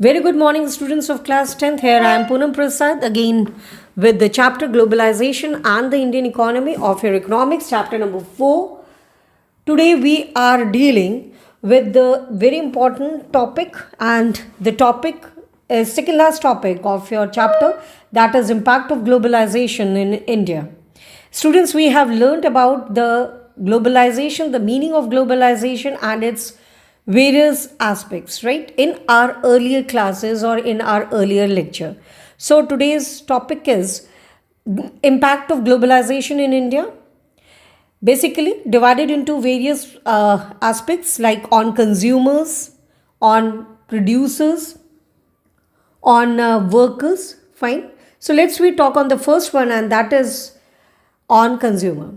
Very good morning, students of class 10th. Here I am Poonam Prasad again with the chapter Globalization and the Indian Economy of your economics, chapter number 4. Today we are dealing with the very important topic, and the topic is second last topic of your chapter, that is impact of globalization in India. Students, we have learned about the globalization, the meaning of globalization and its various aspects, right, in our earlier classes or in our earlier lecture. So today's topic is impact of globalization in India, basically divided into various aspects like on consumers, on producers, on workers. Fine. So we talk on the first one, and that is on consumer.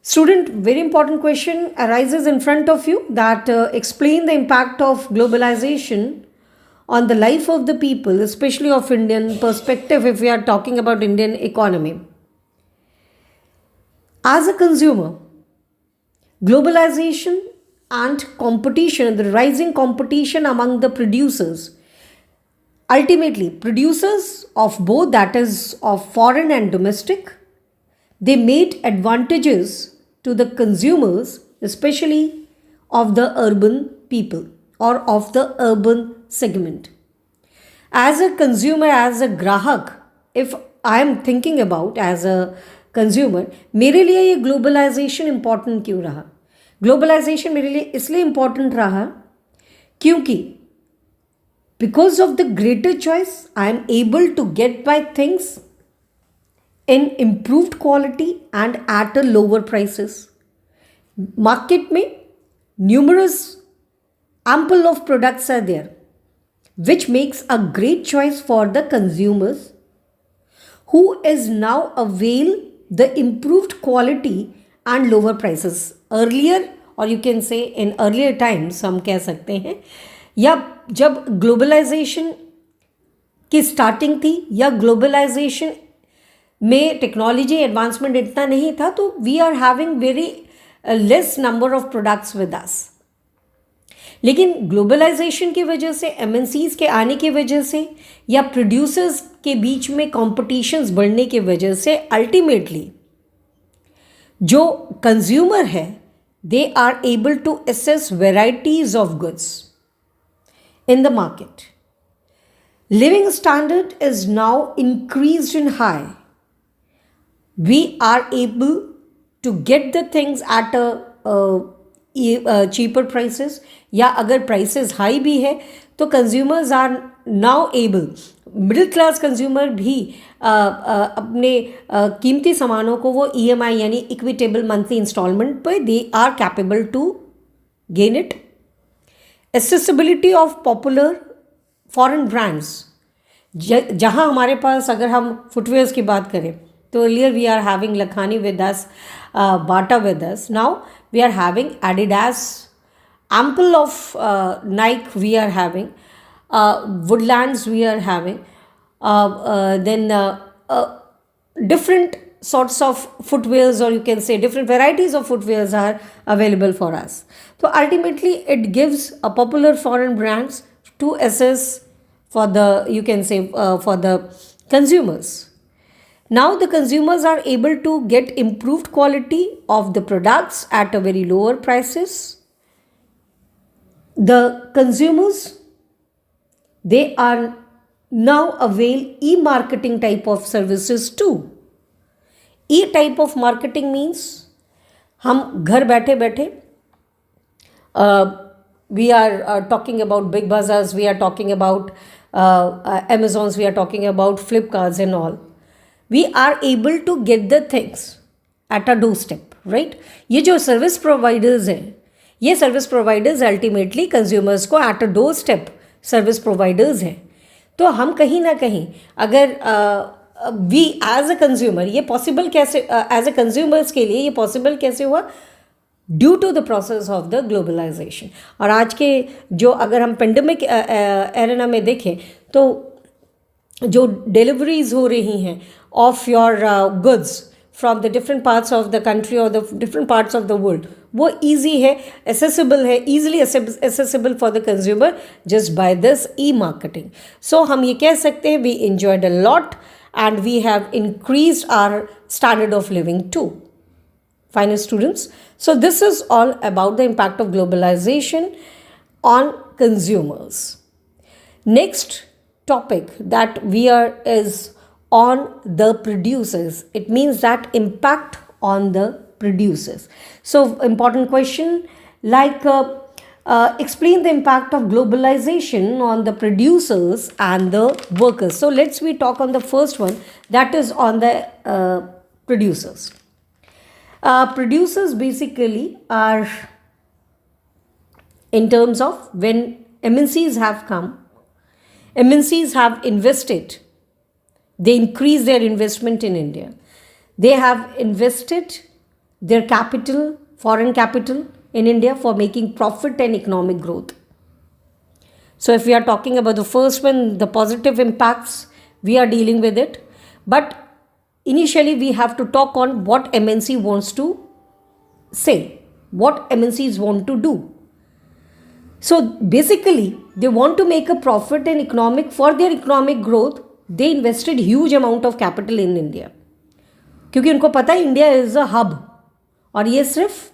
Student, very important question arises in front of you, that explain the impact of globalization on the life of the people, especially of Indian perspective if we are talking about Indian economy. As a consumer, globalization and competition, the rising competition among the producers, ultimately producers of both, that is of foreign and domestic, they made advantages to the consumers, especially of the urban people or of the urban segment. As a consumer, as a grahak, if I am thinking about as a consumer, मेरे लिए ये globalisation important क्यों रहा? Globalisation मेरे लिए इसलिए important रहा क्योंकि because of the greater choice I am able to get by things in improved quality and at a lower prices. Market में numerous ample of products are there, which makes a great choice for the consumers who is now avail the improved quality and lower prices. Earlier, or you can say in earlier times, हम कह सकते हैं, या जब globalisation की starting थी या globalisation में टेक्नोलॉजी एडवांसमेंट इतना नहीं था, तो we are having very less number of products with us. लेकिन ग्लोबलाइजेशन की वजह से, एमएनसीज के आने की वजह से या प्रोड्यूसर्स के बीच में कॉम्पिटिशन्स बढ़ने की वजह से अल्टीमेटली जो कंज्यूमर है, they are able to access varieties of goods in the market. Living standard is now increased in high. We are able to get the things at a cheaper prices, या अगर prices high भी है तो consumers are now able, middle class consumer भी अपने कीमती सामानों को वो EMI यानी इक्विटेबल मंथली इंस्टॉलमेंट पर they are capable to gain it. Accessibility of popular foreign brands, जहाँ हमारे पास अगर हम फुटवेयर्स की बात करें तो earlier we are having Lakhani with us, Bata with us. Now we are having Adidas, ample of Nike we are having, Woodlands we are having, then different sorts of footwears, or you can say different varieties of footwears are available for us. So ultimately it gives a popular foreign brands to assess for the, you can say for the consumers. Now the consumers are able to get improved quality of the products at a very lower prices. The consumers, they are now avail e-marketing type of services too. E-type of marketing means हम घर बैठे बैठे we are talking about big bazaars, we are talking about Amazons, we are talking about Flipkarts and all. We are able to get the things at a doorstep, right? ये जो service providers हैं, ये service providers ultimately consumers को at a door step service providers हैं. तो हम कहीं ना कहीं अगर वी एज अ कंज्यूमर, ये पॉसिबल कैसे, एज अ कंज्यूमर्स के लिए ये पॉसिबल कैसे हुआ? Due to the process of the globalization. और आज के जो अगर हम पेंडेमिक एरेना में देखें तो जो डिलीवरीज हो रही हैं of your goods from the different parts of the country और the different parts of the world, वो ईजी है, एसेसिबल है, easily accessible for the consumer just by this e marketing. So हम ये कह सकते हैं we enjoyed a lot and we have increased our standard of living too. Fine students. So this is all about the impact of globalization on consumers. Next topic that we are is on the producers. It means that impact on the producers. So important question like explain the impact of globalization on the producers and the workers. So we talk on the first one, that is on the producers. Producers basically are in terms of when MNCs have come, MNCs have invested, they increase their investment in India. They have invested their capital, foreign capital in India for making profit and economic growth. So if we are talking about the first one, the positive impacts, we are dealing with it. But initially we have to talk on what MNC wants to say, what MNCs want to do. So basically they want to make a profit and for their economic growth, they invested huge amount of capital in India. क्योंकि उनको पता है India is a hub, और ये सिर्फ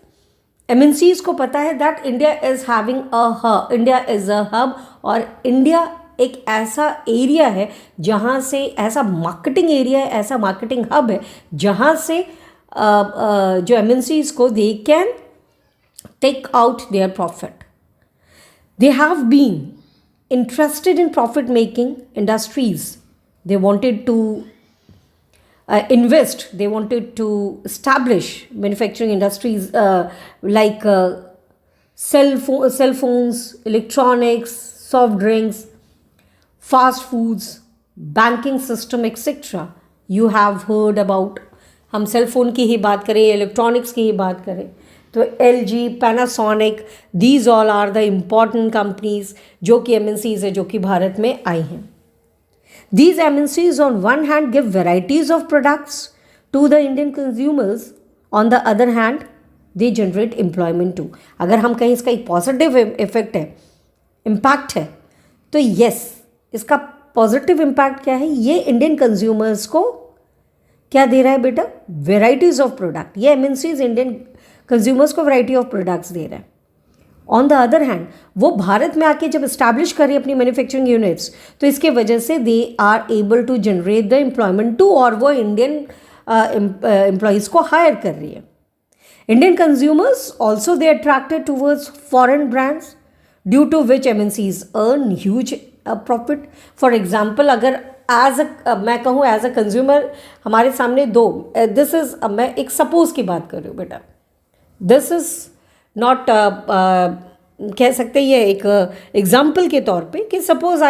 MNCs को पता है that India is having a hub, India is a hub, और इंडिया एक ऐसा एरिया है जहाँ से, ऐसा मार्केटिंग एरिया है, ऐसा मार्केटिंग हब है जहाँ से जो MNCs को they can take out their profit. They have been interested in profit making industries. They wanted to invest, they wanted to establish manufacturing industries like cell phones, electronics, soft drinks, fast foods, banking system, etc. You have heard about, हम cell phone की ही बात करें, electronics की ही बात करें, तो LG, Panasonic, these all are the important companies जो कि MNCs है, जो कि भारत में आई हैं. These MNCs on one hand give varieties of products to the Indian consumers, on the other hand they generate employment too. अगर हम कहीं इसका एक पॉजिटिव इफेक्ट है, इम्पैक्ट है, तो यस, इसका पॉजिटिव इम्पैक्ट क्या है, ये इंडियन कंज्यूमर्स को क्या दे रहा है बेटा, वेराइटीज़ ऑफ प्रोडक्ट. ये MNCs इंडियन कंज्यूमर्स को वैरायटी ऑफ प्रोडक्ट्स दे रहा है. ऑन द अदर हैंड वो भारत में आके जब इस्टेब्लिश करें अपनी मैन्युफैक्चरिंग यूनिट्स, तो इसके वजह से they are able to generate the employment too, और वो इंडियन एम्प्लॉयज़ को हायर कर रही है. Indian consumers also they attracted towards foreign brands due to which MNCs earn huge profit. For example, अगर मैं कहूँ एज अ कंज्यूमर, हमारे सामने दिस इज़, मैं एक सपोज की बात कर रही हूँ बेटा, दिस इज़ नॉट कह सकते ये एक एग्जाम्पल के तौर पे कि सपोज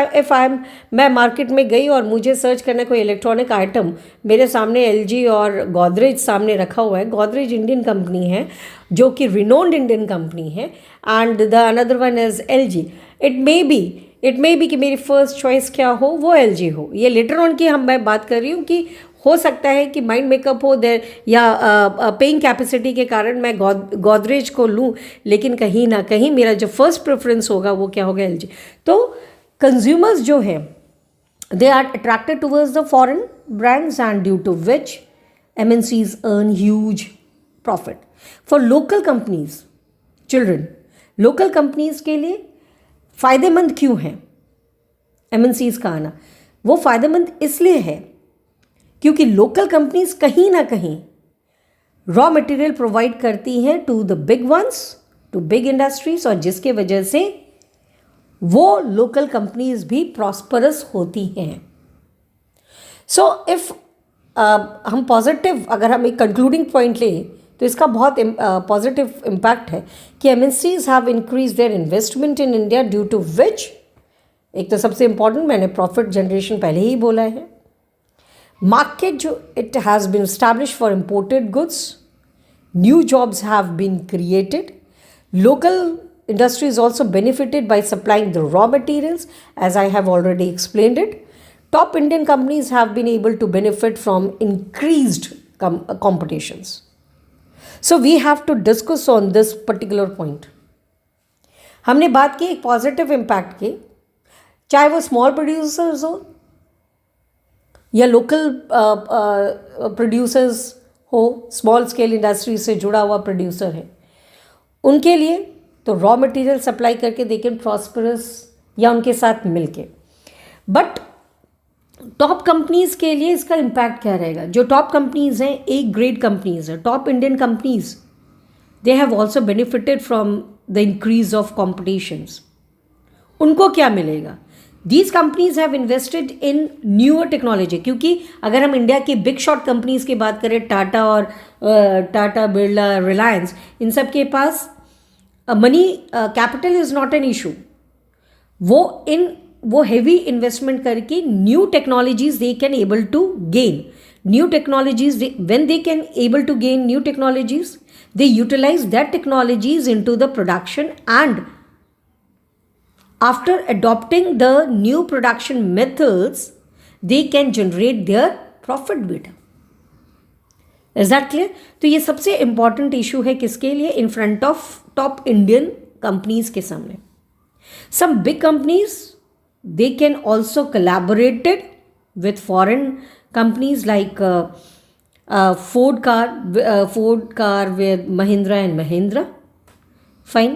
मैं मार्केट में गई और मुझे सर्च करना कोई इलेक्ट्रॉनिक आइटम, मेरे सामने LG और गोदरेज सामने रखा हुआ है. गोदरेज इंडियन कंपनी है जो कि रिनोन्ड इंडियन कंपनी है, and the another one is LG. It may be कि मेरी फर्स्ट चॉइस क्या हो, वो LG हो. ये लेटर ऑन की मैं बात कर रही हूँ कि हो सकता है कि माइंड मेकअप हो देर, या पेइंग कैपेसिटी के कारण मैं गोदरेज को लूँ, लेकिन कहीं ना कहीं मेरा जो फर्स्ट प्रेफरेंस होगा वो क्या होगा, LG. तो कंज्यूमर्स जो है they are attracted towards the foreign brands, and due to which MNCs earn huge profit. For local companies, children, local companies के लिए फ़ायदेमंद क्यों है MNCs का आना? वो फ़ायदेमंद इसलिए है क्योंकि लोकल कंपनीज कहीं ना कहीं रॉ मटेरियल प्रोवाइड करती हैं to the big ones, to big industries, और जिसके वजह से वो लोकल कंपनीज भी प्रॉस्परस होती हैं. सो इफ हम पॉजिटिव, अगर हम एक कंक्लूडिंग पॉइंट लें, तो इसका बहुत पॉजिटिव इम्पैक्ट है कि MNCs have increase their investment in India, due to which, एक तो सबसे इंपॉर्टेंट मैंने प्रॉफिट जनरेशन पहले ही बोला है. Market जो it has been established for imported goods, new jobs have been created, local industries also benefited by supplying the raw materials, as I have already explained it. Top Indian companies have been able to benefit from increased competitions. So we have to discuss on this particular point. हमने बात की एक positive impact की, चाहे वो small producers हो या local producers हो, स्मॉल स्केल इंडस्ट्री से जुड़ा हुआ प्रोड्यूसर है, उनके लिए तो रॉ मटेरियल सप्लाई करके दे कैन प्रॉस्परस या उनके साथ मिलके. बट टॉप कंपनीज के लिए इसका इम्पैक्ट क्या रहेगा? जो टॉप कंपनीज हैं, एक ग्रेड कंपनीज हैं, top Indian companies, they have also benefited from the increase of competitions. उनको क्या मिलेगा? These companies have invested in newer technology. क्योंकि अगर हम इंडिया की बिग शॉट कंपनीज की बात करें, टाटा और टाटा, बिरला, रिलायंस, इन सब के पास money capital is not an issue. वो हेवी इन्वेस्टमेंट करके new technologies they can able to gain. New technologies, when they can able to gain new technologies, they utilize that technologies into the production, and after adopting the new production methods they can generate their profit beta. Is that clear? तो ये सबसे important issue है किसके लिए? In front of top Indian companies के सामने. Some big companies, they can also collaborated with foreign companies like Ford car with Mahindra and Mahindra. Fine.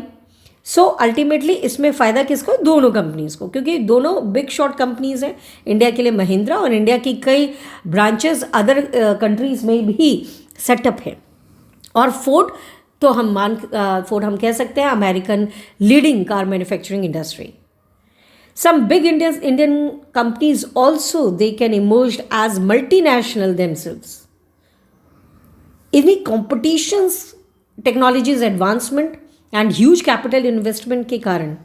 So ultimately इसमें फ़ायदा किसको? दोनों कंपनीज़ को, क्योंकि दोनों बिग शॉट कंपनीज़ हैं. इंडिया के लिए महिंद्रा, और इंडिया की कई ब्रांचेस अदर कंट्रीज़ में भी सेटअप है. और फोर्ड तो फोर्ड हम कह सकते हैं American leading car manufacturing industry. Some big Indian companies also, they can emerge as multinational themselves. इन्हीं competitions, technologies advancement and huge capital investment के कारण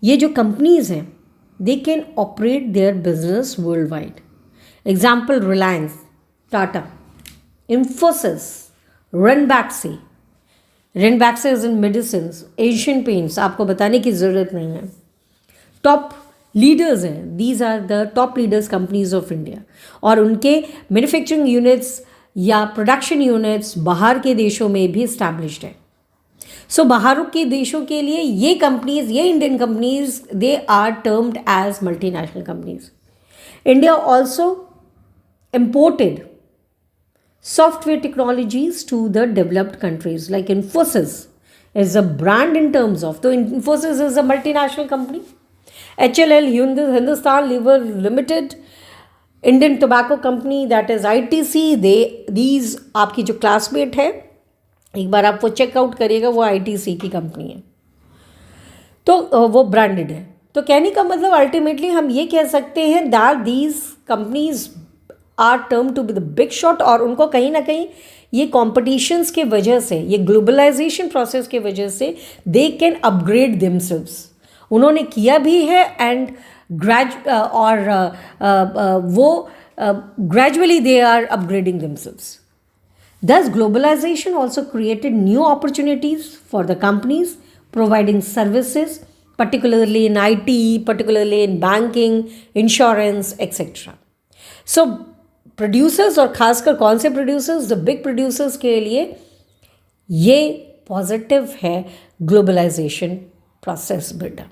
ये जो कंपनीज हैं, they can operate their business world wide. Example Reliance, Tata, Infosys, Ranbaxy. Ranbaxy is in medicine, Asian Paints, आपको बताने की ज़रूरत नहीं है. टॉप लीडर्स हैं, these are the top leaders companies of India. और उनके मैन्युफैक्चरिंग यूनिट्स या प्रोडक्शन यूनिट्स बाहर के देशों में भी इस्टेब्लिश्ड है. सो बाहर के देशों के लिए ये कंपनीज, ये Indian companies, they are termed as multinational companies. India also imported software technologies to the developed countries. Like Infosys is a brand in terms of, तो Infosys is a multinational company. HLL, Hindustan Lever Limited, Indian tobacco company, that is ITC, these आपकी जो classmate है, एक बार आप वो checkout करिएगा, वो ITC की कंपनी है, तो वो ब्रांडेड है. तो कहने का मतलब अल्टीमेटली हम ये कह सकते हैं that these companies are term to be the big shot. और उनको कहीं ना कहीं ये कॉम्पिटिशन्स के वजह से, ये ग्लोबलाइजेशन प्रोसेस के वजह से दे कैन अपग्रेड देमसेल्व्स. उन्होंने किया भी है and gradually they are upgrading themselves. Thus, globalization also created new opportunities for the companies providing services, particularly in IT, particularly in banking, insurance, etc. So, producers, और खासकर कौन से producers? The big producers के लिए ये positive है globalization process बेटा.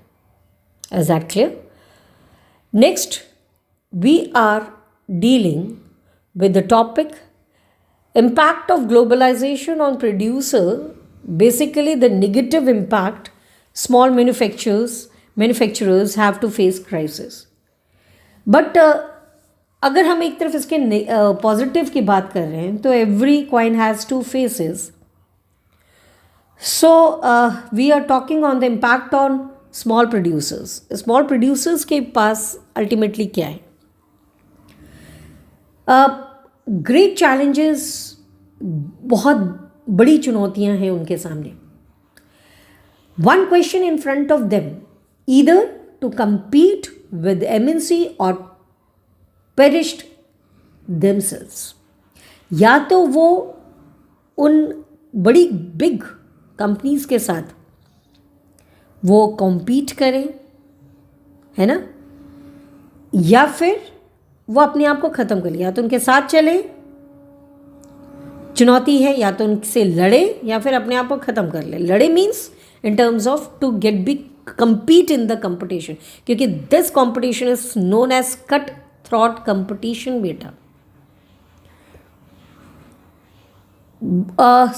Is that clear? Next, we are dealing with the topic impact of globalization on producer, basically the negative impact small manufacturers have to face crisis. But अगर हम एक तरफ इसके पॉजिटिव की बात कर रहे हैं, तो every coin has two faces. So we are talking on the impact on small producers. Small producers के पास अल्टीमेटली क्या है? ग्रेट चैलेंजेस, बहुत बड़ी चुनौतियां हैं उनके सामने. One question in front of them, either to compete with MNC or perished themselves. या तो वो उन बड़ी बिग कंपनीज के साथ वो कॉम्पीट करें, है ना, या फिर वो अपने आप को ख़त्म कर लिया, तो उनके साथ चले चुनौती है या तो उनसे लड़े या फिर अपने आप को ख़त्म कर ले। लड़े means in terms of to get be compete in the competition, क्योंकि this competition is known as cut throat competition बेटा।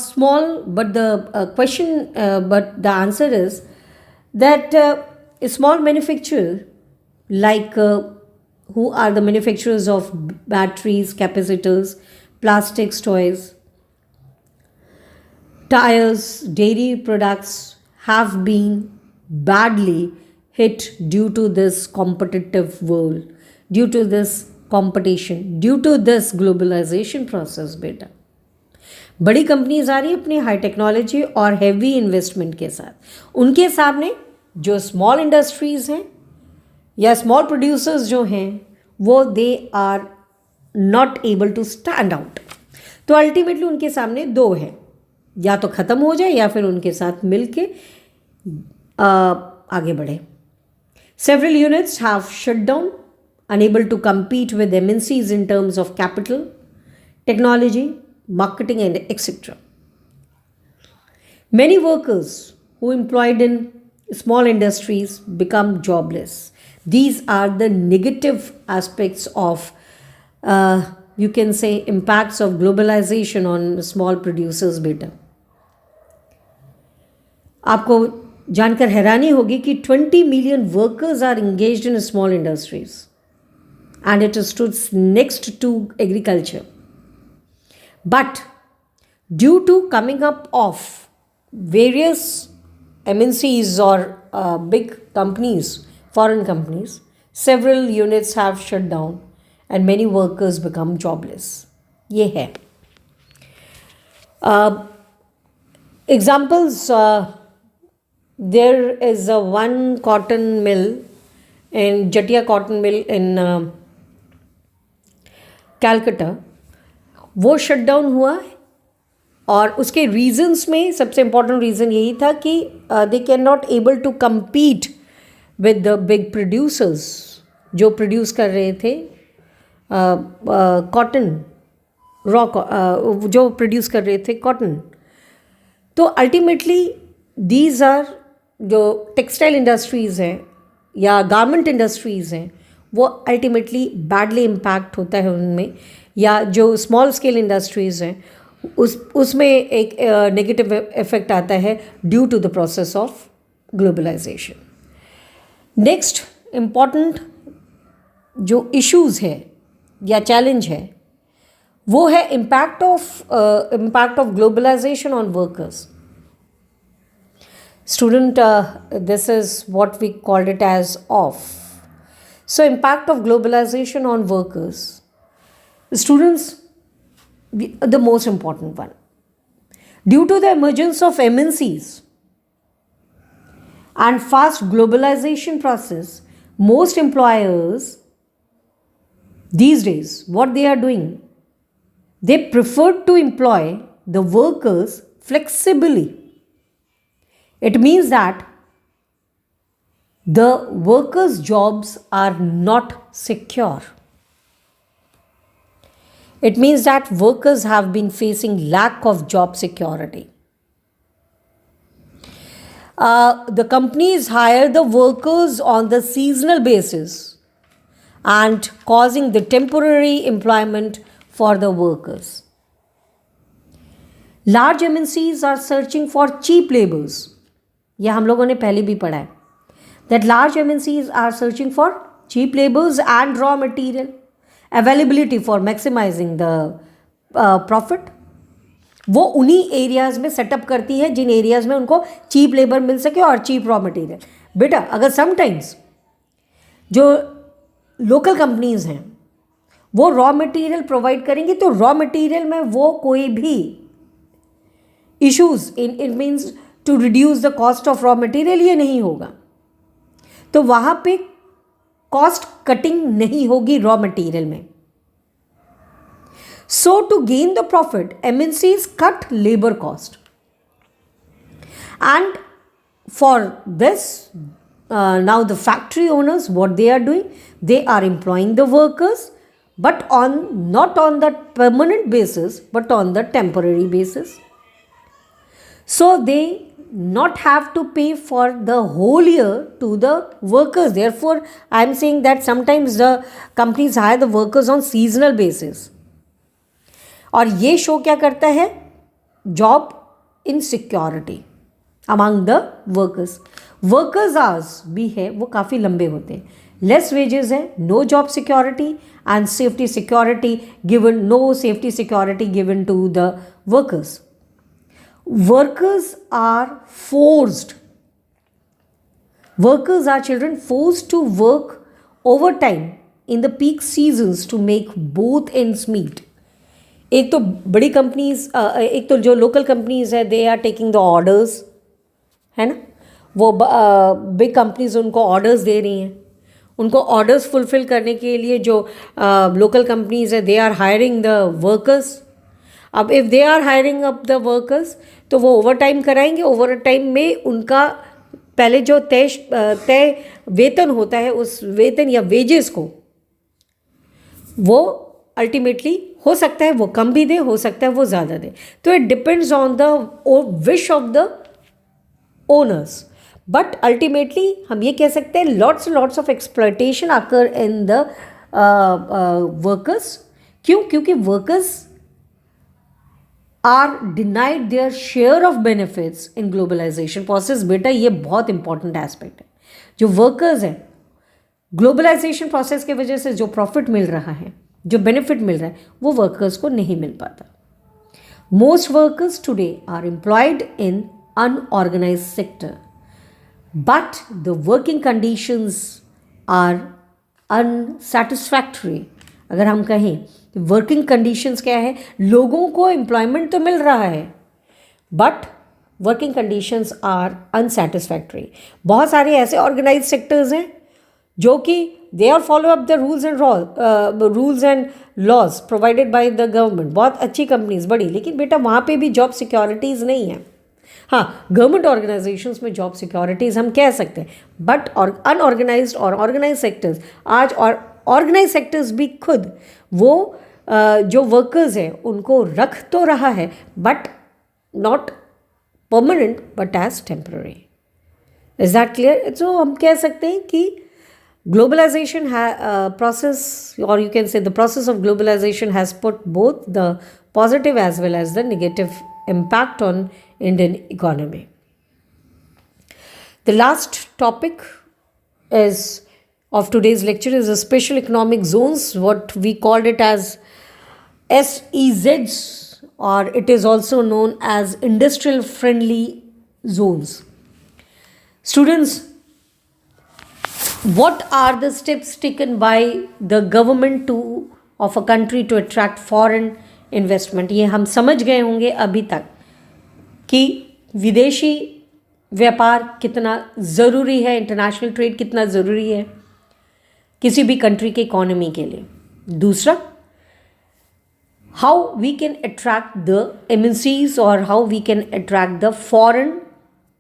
Small, but the question, but the answer is that a small manufacturer like who are the manufacturers of batteries, capacitors, plastics, toys, tires, dairy products have been badly hit due to this competitive world, due to this competition, due to this globalization process बेटा। बड़ी companies आ रही है अपनी high technology और heavy investment के साथ, उनके सामने जो स्मॉल इंडस्ट्रीज हैं या स्मॉल प्रोड्यूसर्स जो हैं वो they are not able to stand out. तो अल्टीमेटली उनके सामने दो है, या तो ख़त्म हो जाए या फिर उनके साथ मिल के आगे बढ़े। Several units have shut down, unable to compete with MNCs in terms of capital, technology, marketing, and etc. Many workers who employed in small industries become jobless. These are the negative aspects of, you can say, impacts of globalization on small producers बेटा। आपको जानकर हैरानी होगी कि 20 million workers are engaged in small industries and it stood next to agriculture. But due to coming up of various MNCs or big companies, foreign companies, several units have shut down and many workers become jobless. ये है examples. There is a one cotton mill in Jatia cotton mill in Calcutta, वो shut down हुआ है और उसके reasons में सबसे important reason यही था कि they can not able to compete with the big producers जो प्रोड्यूस कर रहे थे कॉटन जो प्रोड्यूस कर रहे थे कॉटन। तो अल्टीमेटली दीज आर जो टेक्सटाइल इंडस्ट्रीज़ हैं या गारमेंट इंडस्ट्रीज़ हैं वो अल्टीमेटली बैडली इम्पैक्ट होता है उनमें, या जो स्मॉल स्केल इंडस्ट्रीज़ हैं उसमें एक नेगेटिव इफेक्ट आता है due to the process of globalization. Next important जो इश्यूज़ है या चैलेंज है वो है impact of globalization on workers. Student, this is what we called it as off. So impact of globalization on workers. Students, the most important one. Due to the emergence of MNCs and fast globalization process, most employers these days, what they are doing, they prefer to employ the workers flexibly. It means that the workers' jobs are not secure. It means that workers have been facing lack of job security. The companies hire the workers on the seasonal basis and causing the temporary employment for the workers. Large MNCs are searching for cheap laborers. यह हम लोगों ने पहले भी पढ़ा है that large MNCs are searching for cheap laborers and raw material availability for maximizing the profit. वो उन्हीं एरियाज़ में सेटअप करती है जिन एरियाज़ में उनको चीप लेबर मिल सके और चीप रॉ मटेरियल। बेटा अगर समटाइम्स जो लोकल कंपनीज़ हैं वो रॉ मटेरियल प्रोवाइड करेंगी तो रॉ मटेरियल में वो कोई भी issues it means to reduce the cost of raw material ये नहीं होगा, तो वहाँ पे कॉस्ट कटिंग नहीं होगी रॉ मटेरियल में। So to gain the profit MNCs cut labour cost and for this now the factory owners what they are doing, they are employing the workers but not on the permanent basis, but on the temporary basis. So they not have to pay for the whole year to the workers. Therefore, I am saying that sometimes the companies hire the workers on seasonal basis. और ये show क्या करता है? Job insecurity among the workers. Workers hours भी है वो काफ़ी लंबे होते हैं. लेस वेजेस है, no job security and safety security given, no safety security given to the workers. Workers are forced. Workers are children forced to work overtime in the peak seasons to make both ends meet. एक तो बड़ी companies, एक तो जो local companies है they are taking the orders, है ना. वो बिग कंपनीज उनको ऑर्डर्स दे रही हैं. उनको ऑर्डर्स फुलफिल करने के लिए जो लोकल कंपनीज है they are hiring the workers. अब if they are hiring up the workers तो वो ओवर टाइम कराएंगे. ओवर टाइम में उनका पहले जो तय वेतन होता है उस वेतन या वेजेस को वो अल्टीमेटली हो सकता है वो कम भी दे, हो सकता है वो ज़्यादा दे. तो it depends on the wish of the owners. But ultimately हम ये कह सकते हैं lots of exploitation occur in the workers. क्यों? क्योंकि workers are denied their share of benefits in globalization process. बेटा ये बहुत इंपॉर्टेंट एस्पेक्ट है. जो वर्कर्स हैं ग्लोबलाइजेशन प्रोसेस की वजह से जो प्रॉफिट मिल रहा है, जो बेनिफिट मिल रहा है, वो वर्कर्स को नहीं मिल पाता. Most workers today are employed in unorganised sector, but the working conditions are unsatisfactory. अगर हम कहें वर्किंग कंडीशंस क्या है, लोगों को एम्प्लॉयमेंट तो मिल रहा है but working conditions are unsatisfactory. बहुत सारे ऐसे ऑर्गेनाइज सेक्टर्स हैं जो कि they are follow up the rules and laws provided by the government. बहुत अच्छी कंपनीज बड़ी, लेकिन बेटा वहाँ पे भी जॉब सिक्योरिटीज़ नहीं है. हाँ, गवर्नमेंट ऑर्गेनाइजेशंस में जॉब सिक्योरिटीज़ हम कह सकते हैं, बट अनऑर्गेनाइज्ड और ऑर्गेनाइज सेक्टर्स, आज और ऑर्गेनाइज सेक्टर्स भी खुद वो जो वर्कर्स हैं उनको रख तो रहा है but not permanent but as temporary. Is that clear? So हम कह सकते हैं कि globalisation process, or you can say the process of globalization has put both the positive as well as the negative impact on Indian economy. The last topic is of today's lecture is the special economic zones, what we called it as SEZs, or it is also known as industrial friendly zones. Students, what are the steps taken by the government of a country to attract foreign investment? ये हम समझ गए होंगे अभी तक कि विदेशी व्यापार कितना ज़रूरी है, इंटरनेशनल ट्रेड कितना ज़रूरी है किसी भी कंट्री के इकोनॉमी के लिए. दूसरा, how we can attract the MNCs और how we can attract the foreign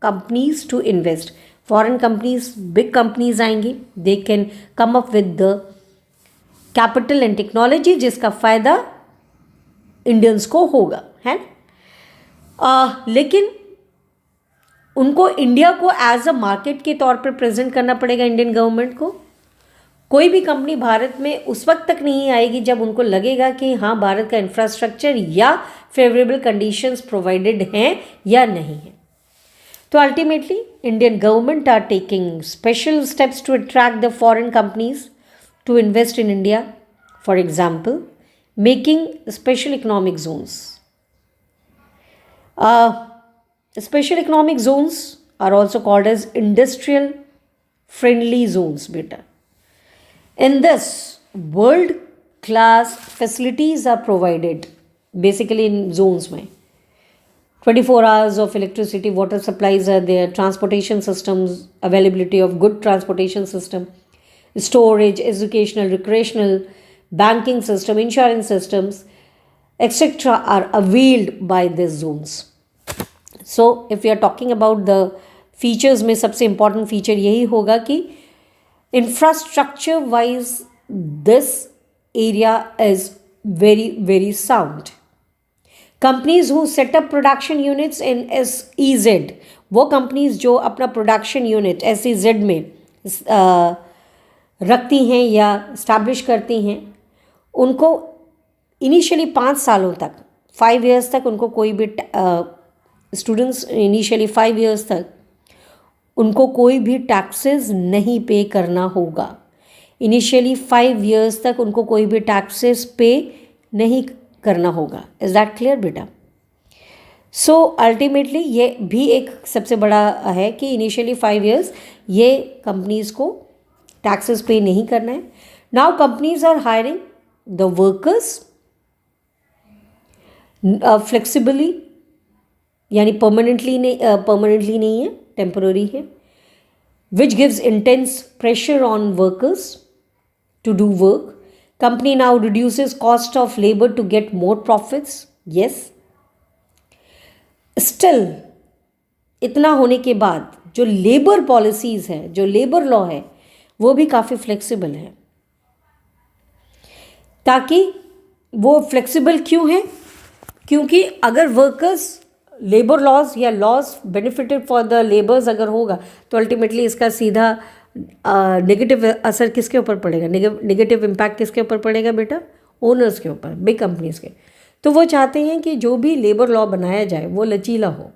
companies to invest. Foreign companies, big companies आएंगी, they can come up with the capital and technology जिसका फ़ायदा इंडियंस को होगा, है. लेकिन उनको इंडिया को एज अ मार्केट के तौर पर प्रेजेंट करना पड़ेगा इंडियन गवर्नमेंट को. कोई भी कंपनी भारत में उस वक्त तक नहीं आएगी जब उनको लगेगा कि हाँ भारत का इंफ्रास्ट्रक्चर या फेवरेबल कंडीशंस प्रोवाइडेड हैं या नहीं है. तो ultimately Indian government are taking special steps to attract the foreign companies to invest in India. For example, making special economic zones. Special economic zones are also called as industrial friendly zones. बेटा, in this, world class facilities are provided basically in zones में. 24 hours of electricity, water supplies are there, transportation systems, availability of good transportation system, storage, educational, recreational, banking system, insurance systems, etc. are availed by these zones. So if we are talking about the features में सबसे important feature यही होगा कि infrastructure wise this area is very, very sound. Companies who setup production units in SEZ, वो companies जो अपना production unit SEZ में रखती हैं या इस्टेब्लिश करती हैं, उनको इनिशियली 5 सालों तक 5 years तक उनको कोई भी स्टूडेंट्स इनिशियली 5 years तक उनको कोई भी टैक्सेस नहीं पे करना होगा. इनिशियली 5 years तक उनको कोई भी टैक्सेस पे नहीं करना होगा. इज दैट क्लियर बेटा? सो अल्टीमेटली ये भी एक सबसे बड़ा है कि इनिशियली 5 years ये कंपनीज को टैक्सेस पे नहीं करना है. Now companies are hiring the workers flexibly, यानी परमानेंटली नहीं है, टेम्पररी है, which gives intense pressure on workers to do work. Company now reduces cost of labor to get more profits. Yes. Still, इतना होने के बाद जो लेबर पॉलिसीज़ है, जो लेबर लॉ है, वो भी काफ़ी फ्लेक्सिबल है. ताकि वो फ्लेक्सिबल क्यों है? क्योंकि अगर वर्कर्स लेबर लॉज या laws benefited for the labours अगर होगा तो अल्टीमेटली इसका सीधा नेगेटिव असर किसके ऊपर पड़ेगा? नेगेटिव इम्पैक्ट किसके ऊपर पड़ेगा बेटा? ओनर्स के ऊपर, बिग कंपनीज के. तो वो चाहते हैं कि जो भी लेबर लॉ बनाया जाए वो लचीला हो,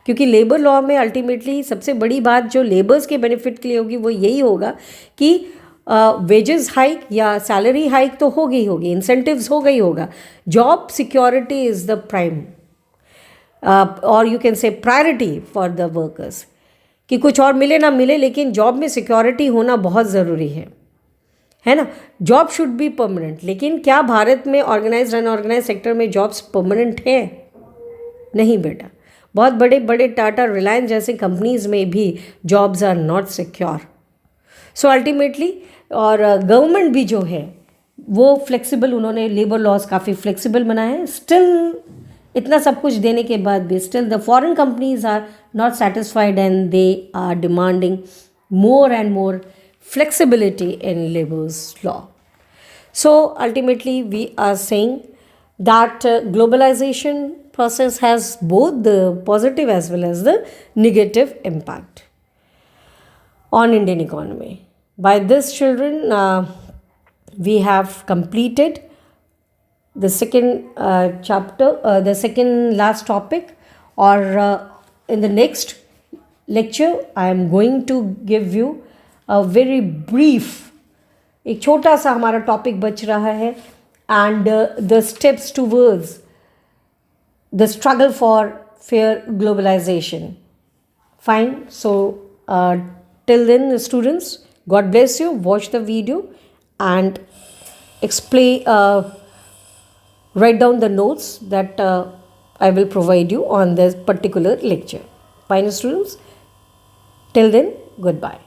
क्योंकि लेबर लॉ में अल्टीमेटली सबसे बड़ी बात जो लेबर्स के बेनिफिट के लिए होगी वो यही होगा कि वेजेस हाइक या सैलरी हाइक तो होगी ही होगी, इंसेंटिव्स होगा ही होगा. Job security is the prime और you can say priority for the workers, कि कुछ और मिले ना मिले लेकिन जॉब में सिक्योरिटी होना बहुत ज़रूरी है ना. Job should be permanent. लेकिन क्या भारत में ऑर्गेनाइज्ड अनऑर्गेनाइज्ड सेक्टर में जॉब्स परमानेंट है? नहीं बेटा. बहुत बड़े बड़े टाटा, रिलायंस जैसे कंपनीज में भी jobs are not secure. So ultimately और गवर्नमेंट भी जो है वो फ्लेक्सिबल, उन्होंने लेबर लॉज काफ़ी फ्लेक्सिबल बनाए हैं. स्टिल इतना सब कुछ देने के बाद भी still the foreign companies are not satisfied and they are demanding more and more flexibility in labor's law. So ultimately we are saying that globalization process has both the positive as well as the negative impact on Indian economy. By this children we have completed the second chapter, the second last topic, or in the next lecture I am going to give you a very brief, एक छोटा सा हमारा topic बच रहा है, and the steps towards the struggle for fair globalization. Fine. So till then students, God bless you. Watch the video and explain, write down the notes that I will provide you on this particular lecture. Fine students, till then, goodbye.